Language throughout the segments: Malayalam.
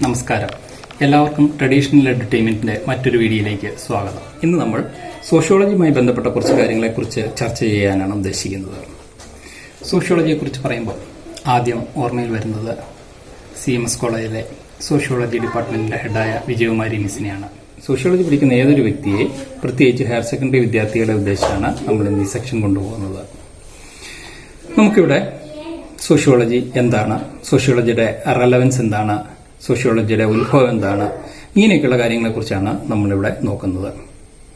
നമസ്കാരം. എല്ലാവർക്കും ട്രഡീഷണൽ എൻ്റർടൈൻമെൻറ്റിൻ്റെ മറ്റൊരു വീഡിയോയിലേക്ക് സ്വാഗതം. ഇന്ന് നമ്മൾ സോഷ്യോളജിയുമായി ബന്ധപ്പെട്ട കുറച്ച് കാര്യങ്ങളെക്കുറിച്ച് ചർച്ച ചെയ്യാനാണ് ഉദ്ദേശിക്കുന്നത്. സോഷ്യോളജിയെക്കുറിച്ച് പറയുമ്പോൾ ആദ്യം ഓർമ്മയിൽ വരുന്നത് CMS കോളേജിലെ സോഷ്യോളജി ഡിപ്പാർട്ട്മെൻറ്റിൻ്റെ ഹെഡായ വിജയകുമാരി മിസ്സിനെയാണ്. സോഷ്യോളജി പഠിക്കുന്ന ഏതൊരു വ്യക്തിയെ, പ്രത്യേകിച്ച് ഹയർ സെക്കൻഡറി വിദ്യാർത്ഥികളെ ഉദ്ദേശിച്ചാണ് നമ്മൾ ഇന്ന് ഈ സെക്ഷൻ കൊണ്ടുപോകുന്നത്. നമുക്കിവിടെ സോഷ്യോളജി എന്താണ്, സോഷ്യോളജിയുടെ റെലവൻസ് എന്താണ്, സോഷ്യോളജിയുടെ ഉത്ഭവം എന്താണ്, ഇങ്ങനെയൊക്കെയുള്ള കാര്യങ്ങളെക്കുറിച്ചാണ് നമ്മളിവിടെ നോക്കുന്നത്.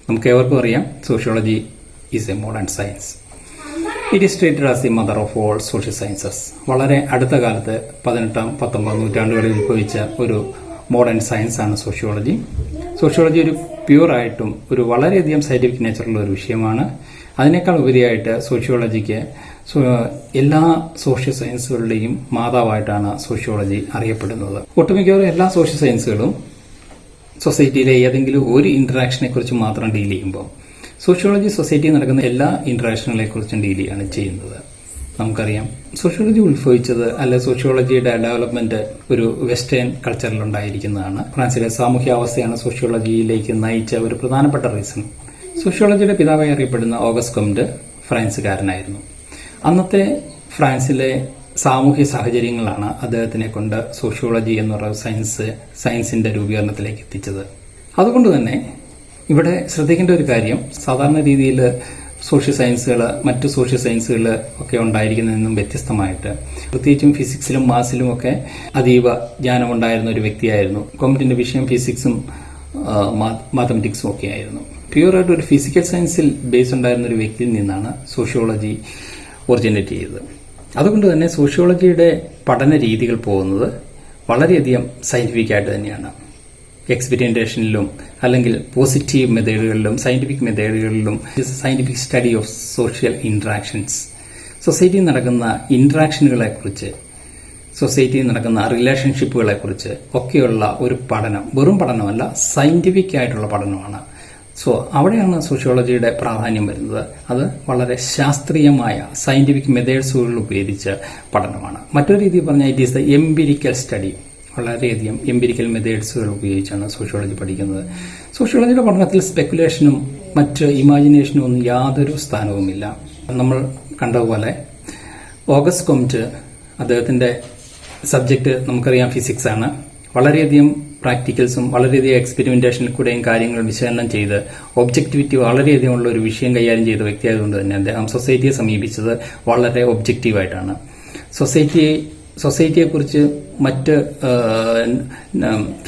നമുക്ക് ഏവർക്കും അറിയാം, sociology is A modern science. It is treated as the mother of all social sciences. വളരെ അടുത്ത കാലത്ത് 18ാം 19ാം നൂറ്റാണ്ടുകളിൽ ഉത്ഭവിച്ച ഒരു മോഡേൺ സയൻസ് ആണ് സോഷ്യോളജി. സോഷ്യോളജി ഒരു പ്യൂറായിട്ടും ഒരു വളരെയധികം സയന്റിഫിക് നേച്ചറുള്ള ഒരു വിഷയമാണ്. അതിനേക്കാൾ ഉപരിയായിട്ട് സോഷ്യോളജിക്ക് എല്ലാ സോഷ്യൽ സയൻസുകളുടെയും മാതാവായിട്ടാണ് സോഷ്യോളജി അറിയപ്പെടുന്നത്. ഒട്ടുമിക്കവാറും എല്ലാ സോഷ്യൽ സയൻസുകളും സൊസൈറ്റിയിലെ ഏതെങ്കിലും ഒരു ഇന്ററാക്ഷനെ കുറിച്ച് മാത്രം ഡീൽ ചെയ്യുമ്പോൾ സോഷ്യോളജി സൊസൈറ്റിയിൽ നടക്കുന്ന എല്ലാ ഇന്ററാക്ഷനുകളെ കുറിച്ചും ഡീൽ ചെയ്യാണ് ചെയ്യുന്നത്. നമുക്കറിയാം, സോഷ്യോളജി ഉത്ഭവിച്ചത് സോഷ്യോളജിയുടെ ഡെവലപ്മെന്റ് ഒരു വെസ്റ്റേൺ കൾച്ചറിലുണ്ടായിരിക്കുന്നതാണ്. ഫ്രാൻസിലെ സാമൂഹ്യാവസ്ഥയാണ് സോഷ്യോളജിയിലേക്ക് നയിച്ച ഒരു പ്രധാനപ്പെട്ട റീസൺ. സോഷ്യോളജിയുടെ പിതാവായി അറിയപ്പെടുന്ന ഓഗസ്റ്റ് കൊംറ്റ് ഫ്രാൻസുകാരനായിരുന്നു. അന്നത്തെ ഫ്രാൻസിലെ സാമൂഹ്യ സാഹചര്യങ്ങളാണ് അദ്ദേഹത്തിനെ കൊണ്ട് സോഷ്യോളജി എന്നുള്ള സയൻസിന്റെ രൂപീകരണത്തിലേക്ക് എത്തിച്ചത്. അതുകൊണ്ട് തന്നെ ഇവിടെ ശ്രദ്ധിക്കേണ്ട ഒരു കാര്യം, സാധാരണ രീതിയിൽ സോഷ്യൽ സയൻസുകൾ, മറ്റു സോഷ്യൽ സയൻസുകൾ ഒക്കെ ഉണ്ടായിരിക്കുന്നതിനും വ്യത്യസ്തമായിട്ട്, പ്രത്യേകിച്ചും ഫിസിക്സിലും മാത്സിലും ഒക്കെ അതീവ ജ്ഞാനമുണ്ടായിരുന്ന ഒരു വ്യക്തിയായിരുന്നു. കൊംറ്റിന്റെ വിഷയം ഫിസിക്സും മാത്തമെറ്റിക്സും ഒക്കെ ആയിരുന്നു. പ്യൂറായിട്ട് ഒരു ഫിസിക്കൽ സയൻസിൽ ബേസ് ഉണ്ടായിരുന്ന ഒരു വ്യക്തിയിൽ നിന്നാണ് സോഷ്യോളജി ഒറിജിനേറ്റ് ചെയ്തത്. അതുകൊണ്ട് തന്നെ സോഷ്യോളജിയുടെ പഠന രീതികൾ പോകുന്നത് വളരെയധികം സയന്റിഫിക് ആയിട്ട് തന്നെയാണ്. എക്സ്പെരിമെന്റേഷനിലും അല്ലെങ്കിൽ പോസിറ്റീവ് മെത്തേഡുകളിലും സയന്റിഫിക് മെത്തേഡുകളിലും scientific study of social interactions, സൊസൈറ്റിയിൽ നടക്കുന്ന ഇന്ററാക്ഷനുകളെക്കുറിച്ച്, സൊസൈറ്റിയിൽ നടക്കുന്ന റിലേഷൻഷിപ്പുകളെക്കുറിച്ച് ഒക്കെയുള്ള ഒരു പഠനം, വെറും പഠനമല്ല, സയന്റിഫിക് ആയിട്ടുള്ള പഠനമാണ്. അവിടെയാണ് സോഷ്യോളജിയുടെ പ്രാധാന്യം വരുന്നത്. അത് വളരെ ശാസ്ത്രീയമായ സയന്റിഫിക് മെത്തേഡ്സുകൾ ഉപയോഗിച്ച പഠനമാണ്. മറ്റൊരു രീതിയിൽ പറഞ്ഞാൽ it is the empirical study. വളരെയധികം എംപിരിക്കൽ മെത്തേഡ്സുകൾ ഉപയോഗിച്ചാണ് സോഷ്യോളജി പഠിക്കുന്നത്. സോഷ്യോളജിയുടെ പഠനത്തിൽ സ്പെക്കുലേഷനും മറ്റ് ഇമാജിനേഷനും ഒന്നും യാതൊരു സ്ഥാനവുമില്ല. നമ്മൾ കണ്ടതുപോലെ ഓഗസ്റ്റ് കൊംറ്റ്, അദ്ദേഹത്തിന്റെ സബ്ജക്ട് നമുക്കറിയാം ഫിസിക്സ് ആണ്. വളരെയധികം പ്രാക്ടിക്കൽസും വളരെയധികം എക്സ്പെരിമെന്റേഷനിൽ കൂടെയും കാര്യങ്ങൾ വിശകലനം ചെയ്ത് ഒബ്ജക്ടിവിറ്റി വളരെയധികം ഉള്ള ഒരു വിഷയം കൈകാര്യം ചെയ്ത വ്യക്തിയായതുകൊണ്ട് തന്നെ അദ്ദേഹം സൊസൈറ്റിയെ സമീപിച്ചത് വളരെ ഒബ്ജക്റ്റീവായിട്ടാണ്. സൊസൈറ്റിയെക്കുറിച്ച് മറ്റ്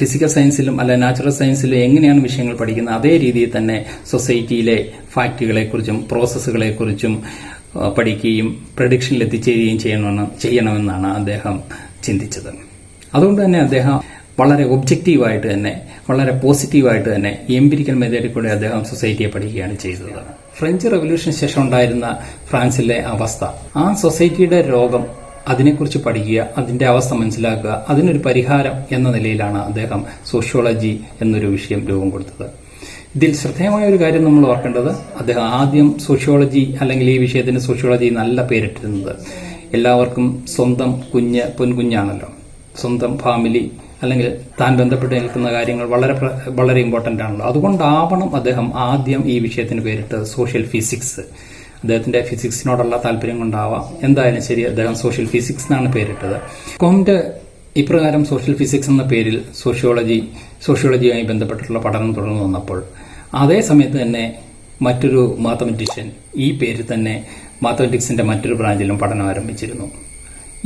ഫിസിക്കൽ സയൻസിലും നാച്ചുറൽ സയൻസിലും എങ്ങനെയാണ് വിഷയങ്ങൾ പഠിക്കുന്നത്, അതേ രീതിയിൽ തന്നെ സൊസൈറ്റിയിലെ ഫാക്റ്റുകളെക്കുറിച്ചും പ്രോസസ്സുകളെക്കുറിച്ചും പഠിക്കുകയും പ്രഡിക്ഷനിൽ എത്തിച്ചേരുകയും ചെയ്യണമെന്നാണ് അദ്ദേഹം ചിന്തിച്ചത്. അതുകൊണ്ട് തന്നെ അദ്ദേഹം വളരെ ഒബ്ജക്റ്റീവായിട്ട് തന്നെ, വളരെ പോസിറ്റീവായിട്ട് തന്നെ എംപിരിക്കൽ മെത്തേഡിൽ കൂടെ അദ്ദേഹം സൊസൈറ്റിയെ പഠിക്കുകയാണ് ചെയ്തത്. ഫ്രഞ്ച് റവല്യൂഷന് ശേഷം ഉണ്ടായിരുന്ന ഫ്രാൻസിലെ അവസ്ഥ, ആ സൊസൈറ്റിയുടെ രോഗം, അതിനെക്കുറിച്ച് പഠിക്കുക, അതിന്റെ അവസ്ഥ മനസ്സിലാക്കുക, അതിനൊരു പരിഹാരം എന്ന നിലയിലാണ് അദ്ദേഹം സോഷ്യോളജി എന്നൊരു വിഷയം രൂപം കൊടുത്തത്. ഇതിൽ ശ്രദ്ധേയമായ ഒരു കാര്യം നമ്മൾ ഓർക്കേണ്ടത്, അദ്ദേഹം ആദ്യം സോഷ്യോളജി അല്ലെങ്കിൽ ഈ വിഷയത്തിന് സോഷ്യോളജി നല്ല പേരിട്ടിരുന്നത്, എല്ലാവർക്കും സ്വന്തം പൊൻകുഞ്ഞാണല്ലോ, സ്വന്തം ഫാമിലി അല്ലെങ്കിൽ താൻ ബന്ധപ്പെട്ട് നിൽക്കുന്ന കാര്യങ്ങൾ വളരെ ഇമ്പോർട്ടന്റ് ആണല്ലോ. അതുകൊണ്ടാവണം അദ്ദേഹം ആദ്യം ഈ വിഷയത്തിന് പേരിട്ട് സോഷ്യൽ ഫിസിക്സ്. അദ്ദേഹത്തിന്റെ ഫിസിക്സിനോടുള്ള താല്പര്യം കൊണ്ടാവാം, എന്തായാലും ശരി, അദ്ദേഹം സോഷ്യൽ ഫിസിക്സ് എന്നാണ് പേരിട്ടത്. കൊംറ്റ് ഇപ്രകാരം സോഷ്യൽ ഫിസിക്സ് എന്ന പേരിൽ സോഷ്യോളജിയുമായി ബന്ധപ്പെട്ടിട്ടുള്ള പഠനം തുടർന്നു വന്നപ്പോൾ, അതേ സമയത്ത് തന്നെ മറ്റൊരു മാത്തമെറ്റീഷ്യൻ ഈ പേരിൽ തന്നെ മാത്തമെറ്റിക്സിന്റെ മറ്റൊരു ബ്രാഞ്ചിലും പഠനം ആരംഭിച്ചിരുന്നു.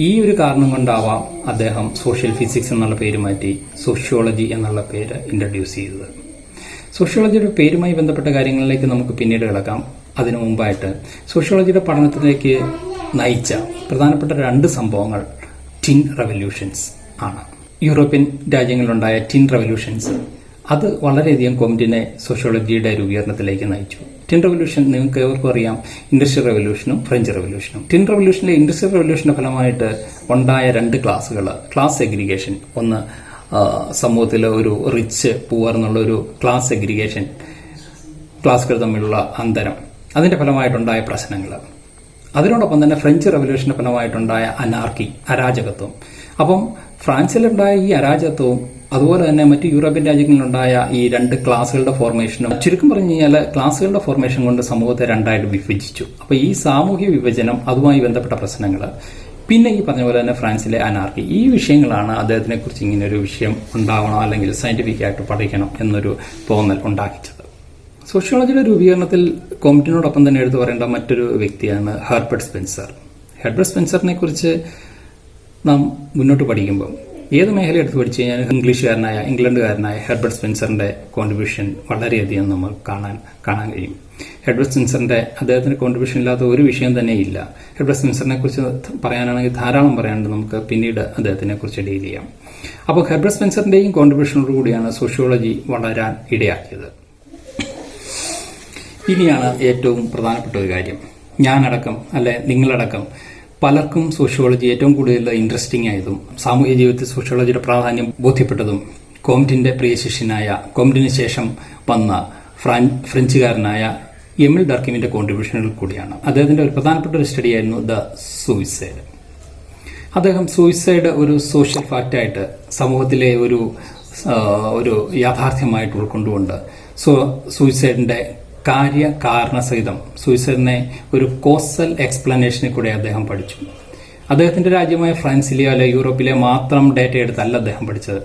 ഈ ഒരു കാരണം കൊണ്ടാവാം അദ്ദേഹം സോഷ്യൽ ഫിസിക്സ് എന്നുള്ള പേര് മാറ്റി സോഷ്യോളജി എന്നുള്ള പേര് ഇൻട്രൊഡ്യൂസ് ചെയ്തത്. സോഷ്യോളജിയുടെ പേരുമായി ബന്ധപ്പെട്ട കാര്യങ്ങളിലേക്ക് നമുക്ക് പിന്നീട് കിടക്കാം. അതിനു മുമ്പായിട്ട് സോഷ്യോളജിയുടെ പഠനത്തിലേക്ക് നയിച്ച പ്രധാനപ്പെട്ട 2 സംഭവങ്ങൾ ടിൻ റെവല്യൂഷൻസ് ആണ്. യൂറോപ്യൻ രാജ്യങ്ങളിലുണ്ടായ ടിൻ റെവല്യൂഷൻസ്, അത് വളരെയധികം കൊംറ്റിനെ സോഷ്യോളജിയുടെ രൂപീകരണത്തിലേക്ക് നയിച്ചു. ടിൻ റെവല്യൂഷൻ നിങ്ങൾക്ക് ഏവർക്കും അറിയാം, ഇൻഡസ്ട്രിയൽ റെവല്യൂഷനും ഫ്രഞ്ച് റെവല്യൂഷനും. ടിൻ റെവല്യൂഷനിലെ ഇൻഡസ്ട്രിയൽ റെവല്യൂഷന്റെ ഫലമായിട്ട് ഉണ്ടായ 2 ക്ലാസുകൾ, ക്ലാസ് സെഗ്രിഗേഷൻ, ഒന്ന് സമൂഹത്തിലെ ഒരു റിച്ച് പൂവർ എന്നുള്ള ഒരു ക്ലാസ് സെഗ്രിഗേഷൻ, ക്ലാസുകൾ തമ്മിലുള്ള അന്തരം, അതിന്റെ ഫലമായിട്ടുണ്ടായ പ്രശ്നങ്ങൾ, അതിനോടൊപ്പം തന്നെ ഫ്രഞ്ച് റവല്യൂഷന്റെ ഫലമായിട്ടുണ്ടായ അനാർക്കി, അരാജകത്വം. അപ്പം ഫ്രാൻസിലുണ്ടായ ഈ അരാജകത്വവും അതുപോലെ തന്നെ മറ്റ് യൂറോപ്യൻ രാജ്യങ്ങളിലുണ്ടായ ഈ രണ്ട് ക്ലാസ്സുകളുടെ ഫോർമേഷനും ചുരുക്കം പറഞ്ഞു കഴിഞ്ഞാൽ ക്ലാസ്സുകളുടെ ഫോർമേഷൻ കൊണ്ട് സമൂഹത്തെ രണ്ടായിട്ട് വിഭജിച്ചു. അപ്പോൾ ഈ സാമൂഹ്യ വിഭജനം, അതുമായി ബന്ധപ്പെട്ട പ്രശ്നങ്ങൾ, പിന്നെ ഈ പറഞ്ഞ പോലെ തന്നെ ഫ്രാൻസിലെ അനാർക്കി, ഈ വിഷയങ്ങളാണ് അദ്ദേഹത്തിനെ കുറിച്ച് ഇങ്ങനെ ഒരു വിഷയം ഉണ്ടാവണം അല്ലെങ്കിൽ സയന്റിഫിക് ആയിട്ട് പഠിക്കണം എന്നൊരു തോന്നൽ ഉണ്ടാക്കിച്ചത്. സോഷ്യോളജിയുടെ രൂപീകരണത്തിൽ കോംറ്റിനോടൊപ്പം തന്നെ എടുത്തു പറയേണ്ട മറ്റൊരു വ്യക്തിയാണ് ഹെർബർട്ട് സ്പെൻസർ. ഹെർബർട്ട് സ്പെൻസറിനെ കുറിച്ച് നാം മുന്നോട്ട് പഠിക്കുമ്പോൾ ഏത് മേഖല എടുത്ത് പഠിച്ചു കഴിഞ്ഞാൽ ഇംഗ്ലണ്ടുകാരനായ ഹെർബർട്ട് സ്പെൻസറിന്റെ കോൺട്രിബ്യൂഷൻ വളരെയധികം നമ്മൾ കാണാൻ കഴിയും. ഹെർബർട്ട് സ്പെൻസറിന്റെ അദ്ദേഹത്തിന്റെ കോൺട്രിബ്യൂഷൻ ഇല്ലാത്ത ഒരു വിഷയം തന്നെ ഇല്ല. ഹെർബർട്ട് സ്പെൻസറിനെ കുറിച്ച് പറയാനാണെങ്കിൽ ധാരാളം പറയാനുണ്ട്, നമുക്ക് പിന്നീട് അദ്ദേഹത്തിനെ കുറിച്ച് ഡീൽ ചെയ്യാം. അപ്പോൾ ഹെർബർട്ട് സ്പെൻസറിന്റെയും കോൺട്രിബ്യൂഷനോട് കൂടിയാണ് സോഷ്യോളജി വളരാൻ ഇടയാക്കിയത്. ഇനിയാണ് ഏറ്റവും പ്രധാനപ്പെട്ട ഒരു കാര്യം. ഞാനടക്കം നിങ്ങളടക്കം പലർക്കും സോഷ്യോളജി ഏറ്റവും കൂടുതൽ ഇൻട്രസ്റ്റിംഗ് ആയതും സാമൂഹ്യ ജീവിതത്തിൽ സോഷ്യോളജിയുടെ പ്രാധാന്യം ബോധ്യപ്പെട്ടതും കോംറ്റിന്റെ പ്രിയ ശിഷ്യനായ, കോംറ്റിന് ശേഷം വന്ന ഫ്രഞ്ചുകാരനായ എമിൽ ഡർക്കിമിന്റെ കോൺട്രിബ്യൂഷനുകൾ കൂടിയാണ്. അദ്ദേഹത്തിന്റെ ഒരു പ്രധാനപ്പെട്ട ഒരു സ്റ്റഡിയായിരുന്നു ദ സൂയിസൈഡ്. അദ്ദേഹം സൂയിസൈഡ് ഒരു സോഷ്യൽ ഫാക്റ്റായിട്ട് സമൂഹത്തിലെ ഒരു യാഥാർത്ഥ്യമായിട്ട് ഉൾക്കൊണ്ടുകൊണ്ട് സൂയിസൈഡിന്റെ കാരണസഹിതം സൂയിസൈഡിനെ ഒരു കോസൽ എക്സ്പ്ലനേഷനെ കൂടെ അദ്ദേഹം പഠിച്ചു. അദ്ദേഹത്തിന്റെ രാജ്യമായ ഫ്രാൻസിലെ യൂറോപ്പിലെ മാത്രം ഡേറ്റ എടുത്തല്ല അദ്ദേഹം പഠിച്ചത്.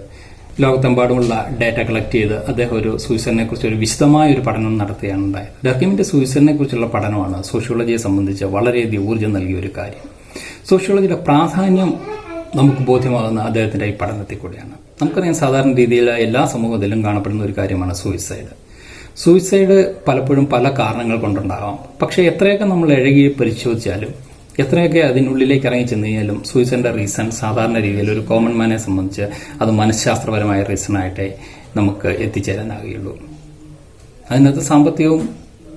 ലോകത്തെമ്പാടുമുള്ള ഡേറ്റ കളക്ട് ചെയ്ത് അദ്ദേഹം ഒരു സൂയിസൈഡിനെ കുറിച്ച് ഒരു വിശദമായ ഒരു പഠനം നടത്തുകയാണ് ഉണ്ടായത്. ഡർക്കിമിന്റെ സൂയിസൈഡിനെ കുറിച്ചുള്ള പഠനമാണ് സോഷ്യോളജിയെ സംബന്ധിച്ച് വളരെയധികം ഊർജ്ജം നൽകിയ ഒരു കാര്യം. സോഷ്യോളജിയുടെ പ്രാധാന്യം നമുക്ക് ബോധ്യമാകുന്ന അദ്ദേഹത്തിന്റെ ഈ പഠനത്തിൽ കൂടിയാണ്. നമുക്കറിയാം, സാധാരണ രീതിയിൽ എല്ലാ സമൂഹത്തിലും കാണപ്പെടുന്ന ഒരു കാര്യമാണ് സൂയിസൈഡ് പലപ്പോഴും പല കാരണങ്ങൾ കൊണ്ടുണ്ടാകാം. പക്ഷേ എത്രയൊക്കെ നമ്മൾ ഇഴകി പരിശോധിച്ചാലും, എത്രയൊക്കെ അതിനുള്ളിലേക്ക് ഇറങ്ങി ചെന്ന് കഴിഞ്ഞാലും സൂയിസൈഡിന്റെ റീസൺ സാധാരണ രീതിയിൽ ഒരു കോമൺ മാനെ സംബന്ധിച്ച് അത് മനഃശാസ്ത്രപരമായ റീസണായിട്ടേ നമുക്ക് എത്തിച്ചേരാനാകുകയുള്ളൂ. അതിനകത്ത് സാമ്പത്തികവും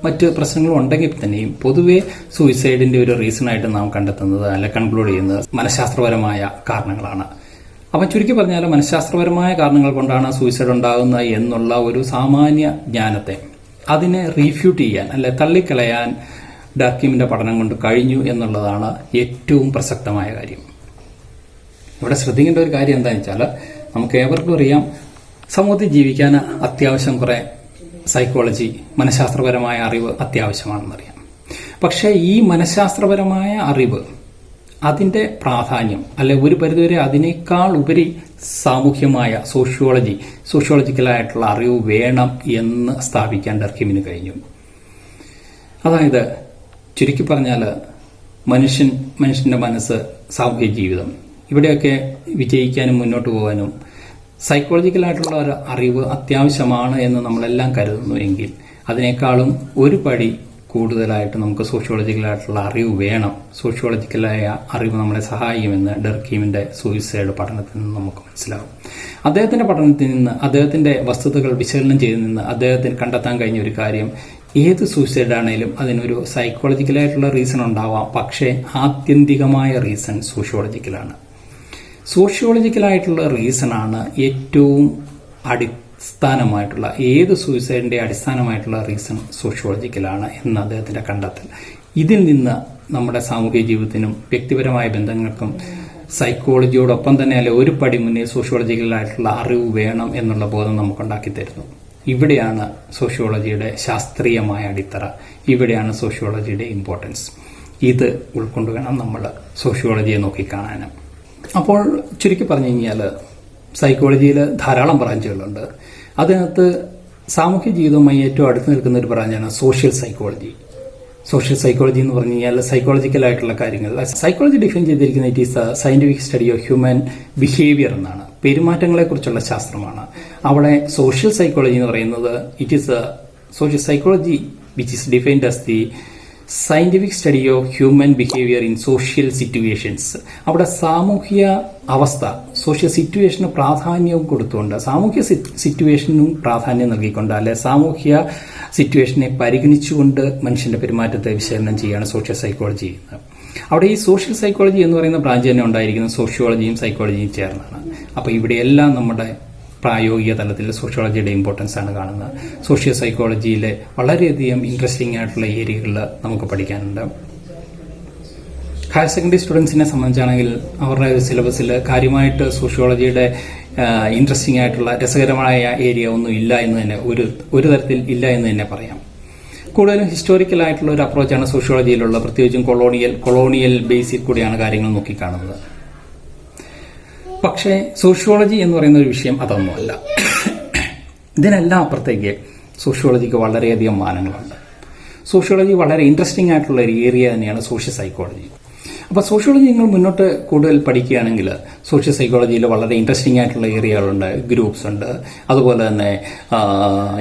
മറ്റ് പ്രശ്നങ്ങളും ഉണ്ടെങ്കിൽ തന്നെയും പൊതുവെ സൂയിസൈഡിന്റെ ഒരു റീസണായിട്ട് നാം കണ്ടെത്തുന്നത് കൺക്ലൂഡ് ചെയ്യുന്നത് മനഃശാസ്ത്രപരമായ കാരണങ്ങളാണ്. അപ്പം ചുരുക്കി പറഞ്ഞാൽ മനഃശാസ്ത്രപരമായ കാരണങ്ങൾ കൊണ്ടാണ് സൂയിസൈഡ് ഉണ്ടാകുന്നത് എന്നുള്ള ഒരു സാമാന്യ ജ്ഞാനത്തെ അതിനെ റീഫ്യൂട്ട് ചെയ്യാൻ തള്ളിക്കളയാൻ ഡർക്കിമിന്റെ പഠനം കൊണ്ട് കഴിഞ്ഞു എന്നുള്ളതാണ് ഏറ്റവും പ്രസക്തമായ കാര്യം. ഇവിടെ ശ്രദ്ധിക്കേണ്ട ഒരു കാര്യം എന്താണെന്ന് വെച്ചാൽ, നമുക്ക് ഏവർക്കും അറിയാം, സമൂഹത്തിൽ ജീവിക്കാൻ അത്യാവശ്യം കുറെ സൈക്കോളജി, മനഃശാസ്ത്രപരമായ അറിവ് അത്യാവശ്യമാണെന്നറിയാം. പക്ഷേ ഈ മനഃശാസ്ത്രപരമായ അറിവ്, അതിന്റെ പ്രാധാന്യം ഒരു പരിധിവരെ അതിനേക്കാൾ ഉപരി സാമൂഹ്യമായ സോഷ്യോളജിക്കലായിട്ടുള്ള അറിവ് വേണം എന്ന് സ്ഥാപിക്കാൻ ഡർക്കിമിന് കഴിഞ്ഞു. അതായത് ചുരുക്കി പറഞ്ഞാൽ മനുഷ്യന്റെ മനസ്സ്, സാമൂഹ്യ ജീവിതം, ഇവിടെയൊക്കെ വിജയിക്കാനും മുന്നോട്ട് പോകാനും സൈക്കോളജിക്കലായിട്ടുള്ള ഒരു അറിവ് അത്യാവശ്യമാണ് എന്ന് നമ്മളെല്ലാം കരുതുന്നു എങ്കിൽ അതിനേക്കാളും ഒരു പടി കൂടുതലായിട്ട് നമുക്ക് സോഷ്യോളജിക്കലായിട്ടുള്ള അറിവ് വേണം. സോഷ്യോളജിക്കലായ അറിവ് നമ്മളെ സഹായിക്കുമെന്ന് ഡർക്കിമിന്റെ സൂയിസൈഡ് പഠനത്തിൽ നിന്ന് നമുക്ക് മനസ്സിലാവും. അദ്ദേഹത്തിന്റെ പഠനത്തിൽ നിന്ന്, അദ്ദേഹത്തിന്റെ വസ്തുതകൾ വിശകലനം ചെയ്ത് നിന്ന് അദ്ദേഹത്തിന് കണ്ടെത്താൻ കഴിഞ്ഞ ഒരു കാര്യം, ഏത് സൂയിസൈഡ് ആണെങ്കിലും അതിനൊരു സൈക്കോളജിക്കലായിട്ടുള്ള റീസൺ ഉണ്ടാവാം, പക്ഷേ ആത്യന്തികമായ റീസൺ സോഷ്യോളജിക്കലായിട്ടുള്ള റീസണാണ് ഏറ്റവും അടിസ്ഥാനമായിട്ടുള്ള, ഏത് സൂയിസൈഡിന്റെ അടിസ്ഥാനമായിട്ടുള്ള റീസൺ സോഷ്യോളജിക്കലാണ് എന്ന് അദ്ദേഹത്തിന്റെ കണ്ടെത്തൽ. ഇതിൽ നിന്ന് നമ്മുടെ സാമൂഹിക ജീവിതത്തിനും വ്യക്തിപരമായ ബന്ധങ്ങൾക്കും സൈക്കോളജിയോടൊപ്പം തന്നെ ഒരു പടി മുന്നേ സോഷ്യോളജിക്കലായിട്ടുള്ള അറിവ് വേണം എന്നുള്ള ബോധം നമുക്കുണ്ടാക്കി തരുന്നു. ഇവിടെയാണ് സോഷ്യോളജിയുടെ ശാസ്ത്രീയമായ അടിത്തറ, ഇവിടെയാണ് സോഷ്യോളജിയുടെ ഇമ്പോർട്ടൻസ്. ഇത് ഉൾക്കൊണ്ടു വേണം നമ്മൾ സോഷ്യോളജിയെ നോക്കിക്കാണാനും. അപ്പോൾ ചുരുക്കി പറഞ്ഞു കഴിഞ്ഞാൽ സൈക്കോളജിയിൽ ധാരാളം ബ്രാഞ്ചുകളുണ്ട്. അതിനകത്ത് സാമൂഹ്യ ജീവിതവുമായി ഏറ്റവും അടുത്ത് നിൽക്കുന്ന ഒരു ബ്രാഞ്ചാണ് സോഷ്യൽ സൈക്കോളജി. എന്ന് പറഞ്ഞു കഴിഞ്ഞാൽ സൈക്കോളജിക്കലായിട്ടുള്ള കാര്യങ്ങൾ. സൈക്കോളജി ഡിഫൈൻ ചെയ്തിരിക്കുന്ന it is the scientific study of human behaviour എന്നാണ്. പെരുമാറ്റങ്ങളെ കുറിച്ചുള്ള ശാസ്ത്രമാണ്. അവിടെ സോഷ്യൽ സൈക്കോളജി എന്ന് പറയുന്നത് it is social psychology which is defined as the scientific study of human behaviour in social situations. അവിടെ സാമൂഹ്യ അവസ്ഥ, സോഷ്യൽ സിറ്റുവേഷന് പ്രാധാന്യവും കൊടുത്തുകൊണ്ട്, സാമൂഹ്യ സിറ്റുവേഷനും പ്രാധാന്യം നൽകിക്കൊണ്ട്, സാമൂഹ്യ സിറ്റുവേഷനെ പരിഗണിച്ചുകൊണ്ട് മനുഷ്യന്റെ പെരുമാറ്റത്തെ വിശകലനം ചെയ്യുകയാണ് സോഷ്യൽ സൈക്കോളജി ചെയ്യുന്നത്. അവിടെ ഈ സോഷ്യൽ സൈക്കോളജി എന്ന് പറയുന്ന ബ്രാഞ്ച് തന്നെ ഉണ്ടായിരിക്കുന്നത് സോഷ്യോളജിയും സൈക്കോളജിയും ചേർന്നാണ്. അപ്പോൾ ഇവിടെയെല്ലാം നമ്മുടെ പ്രായോഗിക തലത്തിൽ സോഷ്യോളജിയുടെ ഇമ്പോർട്ടൻസ് ആണ് കാണുന്നത്. സോഷ്യൽ സൈക്കോളജിയിലെ വളരെയധികം ഇൻട്രസ്റ്റിംഗ് ആയിട്ടുള്ള ഏരിയകൾ നമുക്ക് പഠിക്കാനുണ്ട്. ഹയർ സെക്കൻഡറി സ്റ്റുഡൻസിനെ സംബന്ധിച്ചാണെങ്കിൽ അവരുടെ സിലബസിൽ കാര്യമായിട്ട് സോഷ്യോളജിയുടെ ഇൻട്രസ്റ്റിംഗ് ആയിട്ടുള്ള രസകരമായ ഏരിയ ഒന്നും ഇല്ല എന്ന് തന്നെ ഒരു തരത്തിൽ ഇല്ല എന്ന് തന്നെ പറയാം. കൂടുതലും ഹിസ്റ്റോറിക്കൽ ആയിട്ടുള്ള ഒരു അപ്രോച്ചാണ് സോഷ്യോളജിയിലുള്ള, പ്രത്യേകിച്ചും കൊളോണിയൽ ബേസിൽ കൂടിയാണ് കാര്യങ്ങൾ നോക്കിക്കാണുന്നത്. പക്ഷേ സോഷ്യോളജി എന്ന് പറയുന്ന ഒരു വിഷയം അതൊന്നുമല്ല. ഇതിനെല്ലാം അപ്പുറത്തേക്ക് സോഷ്യോളജിക്ക് വളരെയധികം മാനങ്ങളുണ്ട്. സോഷ്യോളജി വളരെ ഇൻട്രസ്റ്റിംഗ് ആയിട്ടുള്ള ഒരു ഏരിയ തന്നെയാണ് സോഷ്യൽ സൈക്കോളജി. അപ്പോൾ സോഷ്യോളജി നിങ്ങൾ മുന്നോട്ട് കൂടുതൽ പഠിക്കുകയാണെങ്കിൽ സോഷ്യൽ സൈക്കോളജിയിൽ വളരെ ഇൻട്രസ്റ്റിംഗ് ആയിട്ടുള്ള ഏരിയകളുണ്ട്. ഗ്രൂപ്പ്സ് ഉണ്ട്, അതുപോലെ തന്നെ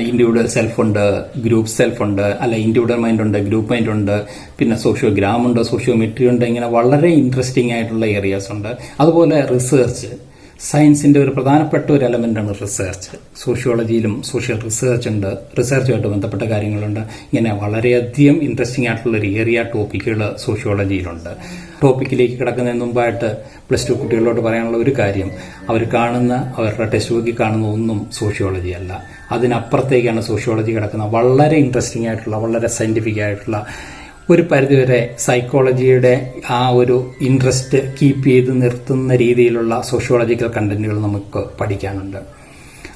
ഇൻഡിവിജ്വൽ സെൽഫ് ഉണ്ട്, ഗ്രൂപ്പ് സെൽഫ് ഉണ്ട്, അല്ല ഇൻഡിവിജ്വൽ മൈൻഡ് ഉണ്ട്, ഗ്രൂപ്പ് മൈൻഡ് ഉണ്ട്, പിന്നെ സോഷ്യോഗ്രാം ഉണ്ട്, സോഷ്യോമെട്രി ഉണ്ട്. ഇങ്ങനെ വളരെ ഇൻട്രസ്റ്റിംഗ് ആയിട്ടുള്ള ഏരിയാസ് ഉണ്ട്. അതുപോലെ റിസർച്ച്, സയൻസിന്റെ ഒരു പ്രധാനപ്പെട്ട ഒരു എലമെന്റാണ് റിസർച്ച്. സോഷ്യോളജിയിലും സോഷ്യൽ റിസർച്ച് ഉണ്ട്, റിസർച്ചുമായിട്ട് ബന്ധപ്പെട്ട കാര്യങ്ങളുണ്ട്. ഇങ്ങനെ വളരെയധികം ഇൻട്രസ്റ്റിംഗ് ആയിട്ടുള്ള ഒരു ഏരിയ ടോപ്പിക്കുകൾ സോഷ്യോളജിയിലുണ്ട്. ടോപ്പിക്കിലേക്ക് കിടക്കുന്നതിന് മുമ്പായിട്ട് +2 കുട്ടികളോട് പറയാനുള്ള ഒരു കാര്യം, അവരുടെ ടെക്സ്റ്റ് ബുക്കിൽ കാണുന്ന ഒന്നും സോഷ്യോളജി അല്ല. അതിനപ്പുറത്തേക്കാണ് സോഷ്യോളജി കിടക്കുന്നത്. വളരെ ഇൻട്രസ്റ്റിംഗ് ആയിട്ടുള്ള, വളരെ സയന്റിഫിക് ആയിട്ടുള്ള, ഒരു പരിധിവരെ സൈക്കോളജിയുടെ ആ ഒരു ഇൻട്രസ്റ്റ് കീപ്പ് ചെയ്ത് നിർത്തുന്ന രീതിയിലുള്ള സോഷ്യോളജിക്കൽ കണ്ടന്റുകൾ നമുക്ക് പഠിക്കാനുണ്ട്.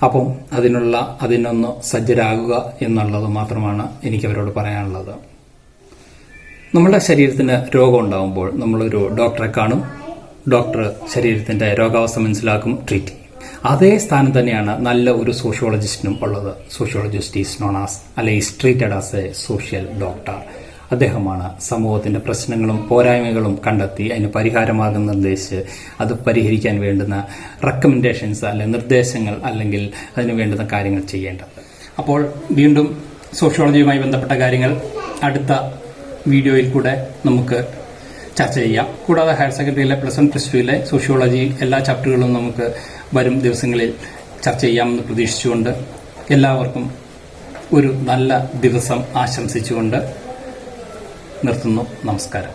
അപ്പം അതിനൊന്ന് സജ്ജരാകുക എന്നുള്ളത് മാത്രമാണ് എനിക്ക് അവരോട് പറയാനുള്ളത്. നമ്മുടെ ശരീരത്തിന് രോഗം ഉണ്ടാകുമ്പോൾ നമ്മളൊരു ഡോക്ടറെ കാണും. ഡോക്ടർ ശരീരത്തിന്റെ രോഗാവസ്ഥ മനസ്സിലാക്കും, ട്രീറ്റ് ചെയ്യും. അതേ സ്ഥാനം തന്നെയാണ് നല്ല ഒരു സോഷ്യോളജിസ്റ്റിനും ഉള്ളത്. സോഷ്യോളജിസ്റ്റ് ഈസ് നോൺ ആസ്, അല്ലെ is treated as A social doctor. അദ്ദേഹമാണ് സമൂഹത്തിന്റെ പ്രശ്നങ്ങളും പോരായ്മകളും കണ്ടെത്തി അതിന് പരിഹാരമാർഗം നിർദ്ദേശിച്ച് അത് പരിഹരിക്കാൻ വേണ്ടുന്ന റെക്കമെൻഡേഷൻസ്, അല്ലെങ്കിൽ നിർദ്ദേശങ്ങൾ, അല്ലെങ്കിൽ അതിന് വേണ്ടുന്ന കാര്യങ്ങൾ ചെയ്യേണ്ടത്. അപ്പോൾ വീണ്ടും സോഷ്യോളജിയുമായി ബന്ധപ്പെട്ട കാര്യങ്ങൾ അടുത്ത വീഡിയോയിൽ കൂടെ നമുക്ക് ചർച്ച ചെയ്യാം. കൂടാതെ ഹയർ സെക്കൻഡറിയിലെ +1 +2 സോഷ്യോളജി എല്ലാ ചാപ്റ്ററുകളും നമുക്ക് വരും ദിവസങ്ങളിൽ ചർച്ച ചെയ്യാമെന്ന് പ്രതീക്ഷിച്ചുകൊണ്ട് എല്ലാവർക്കും ഒരു നല്ല ദിവസം ആശംസിച്ചുകൊണ്ട് നിർത്തുന്നു. നമസ്കാരം.